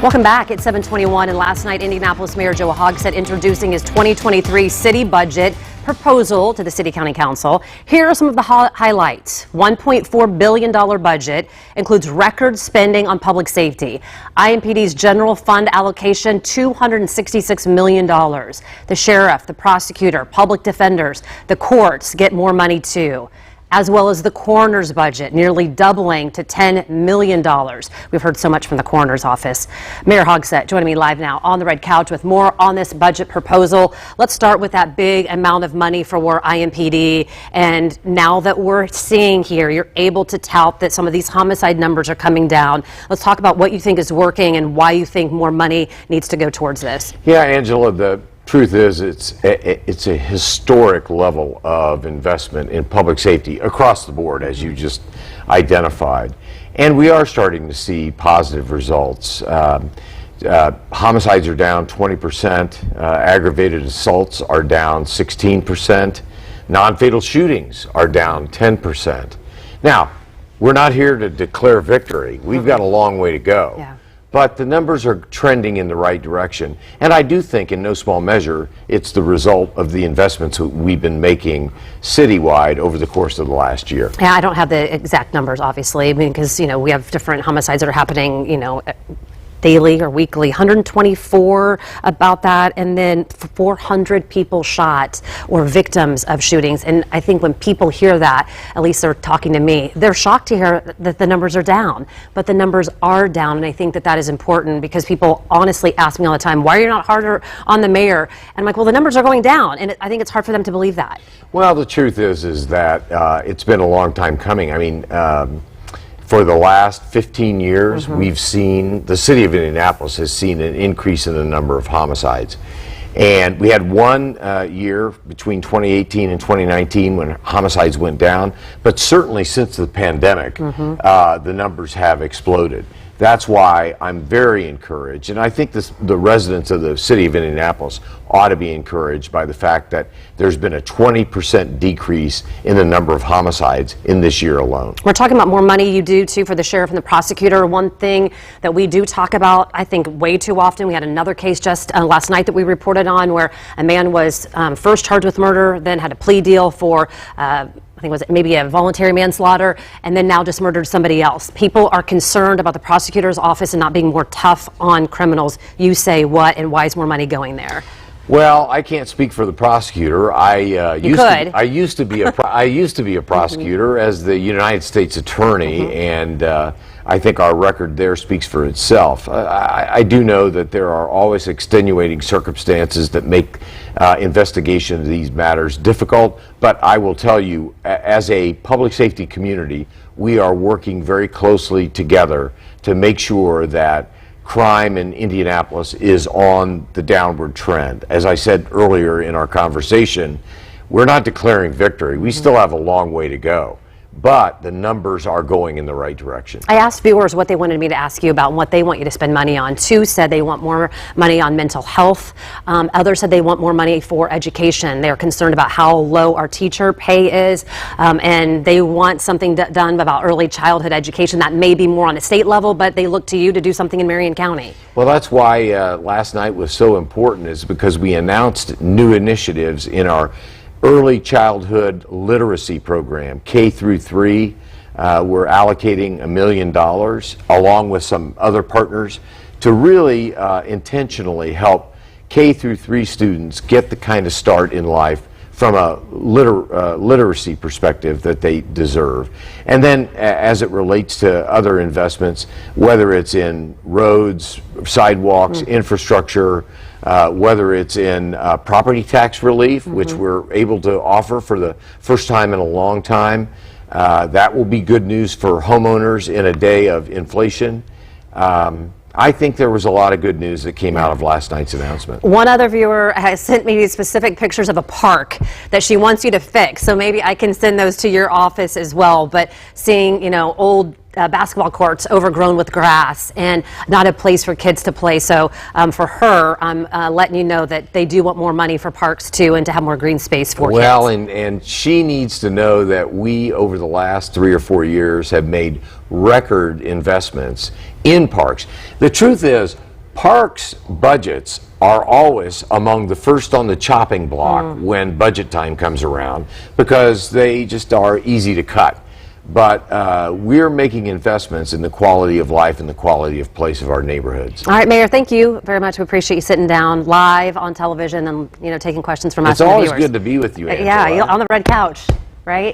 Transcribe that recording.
Welcome back. It's 7:21, and last night Indianapolis Mayor Joe Hogsett introducing his 2023 city budget proposal to the City County Council. Here are some of the highlights. $1.4 billion budget includes record spending on public safety. IMPD's general fund allocation, $266 million. The sheriff, the prosecutor, public defenders, the courts get more money too, as well as the coroner's budget, nearly doubling to $10 million. We've heard so much from the coroner's office. Mayor Hogsett joining me live now on the red couch with more on this budget proposal. Let's start with that big amount of money for IMPD. And now that we're seeing here, you're able to tout that some of these homicide numbers are coming down. Let's talk about what you think is working and why you think more money needs to go towards this. Yeah, Angela, the truth is it's a historic level of investment in public safety across the board, as you just identified. And we are starting to see positive results. Homicides are down 20%, aggravated assaults are down 16%, non-fatal shootings are down 10%. Now, we're not here to declare victory. We've got a long way to go. Yeah. But the numbers are trending in the right direction. And I do think, in no small measure, it's the result of the investments that we've been making citywide over the course of the last year. Yeah, I don't have the exact numbers, obviously, because, we have different homicides that are happening, daily or weekly. 124 about that, and then 400 people shot or victims of shootings. And I think when people hear that, at least they're talking to me, they're shocked to hear that the numbers are down. But the numbers are down, and I think that is important because people honestly ask me all the time, why are you not harder on the mayor? And I'm like, well, the numbers are going down, and I think it's hard for them to believe that. Well, the truth is that it's been a long time coming. I mean, for the last 15 years, we've seen, the city of Indianapolis has seen an increase in the number of homicides. And we had one year between 2018 and 2019 when homicides went down, but certainly since the pandemic, the numbers have exploded. That's why I'm very encouraged, and I think the residents of the city of Indianapolis ought to be encouraged by the fact that there's been a 20% decrease in the number of homicides in this year alone. We're talking about more money you do too for the sheriff and the prosecutor. One thing that we do talk about, I think, way too often, we had another case just last night that we reported on where a man was first charged with murder, then had a plea deal for I think it was maybe a voluntary manslaughter, and then now just murdered somebody else. People are concerned about the prosecutor's office and not being more tough on criminals. You say what, and why is more money going there? Well, I can't speak for the prosecutor. I used to be a prosecutor as the United States attorney, and I think our record there speaks for itself. I do know that there are always extenuating circumstances that make investigation of these matters difficult, but I will tell you, as a public safety community, we are working very closely together to make sure that crime in Indianapolis is on the downward trend. As I said earlier in our conversation, we're not declaring victory. We still have a long way to go, but the numbers are going in the right direction. I asked viewers what they wanted me to ask you about and what they want you to spend money on. Two said they want more money on mental health. Others said they want more money for education. They're concerned about how low our teacher pay is, and they want something done about early childhood education. That may be more on a state level, but they look to you to do something in Marion County. Well, that's why last night was so important, is because we announced new initiatives in our early childhood literacy program, K through 3. We're allocating $1 million along with some other partners to really intentionally help K through 3 students get the kind of start in life from a literacy perspective that they deserve. And then as it relates to other investments, whether it's in roads, sidewalks, infrastructure, whether it's in property tax relief, which we're able to offer for the first time in a long time. That will be good news for homeowners in a day of inflation. I think there was a lot of good news that came out of last night's announcement. One other viewer has sent me specific pictures of a park that she wants you to fix, so maybe I can send those to your office as well. But seeing, old basketball courts overgrown with grass and not a place for kids to play. So for her, I'm letting you know that they do want more money for parks too, and to have more green space for kids. Well, and she needs to know that we, over the last 3 or 4 years, have made record investments in parks. The truth is, Parks budgets are always among the first on the chopping block when budget time comes around because they just are easy to cut. But we're making investments in the quality of life and the quality of place of our neighborhoods. All right, Mayor, thank you very much. We appreciate you sitting down live on television and taking questions from us. It's always good to be with you, Angela. Yeah, on the red couch, right?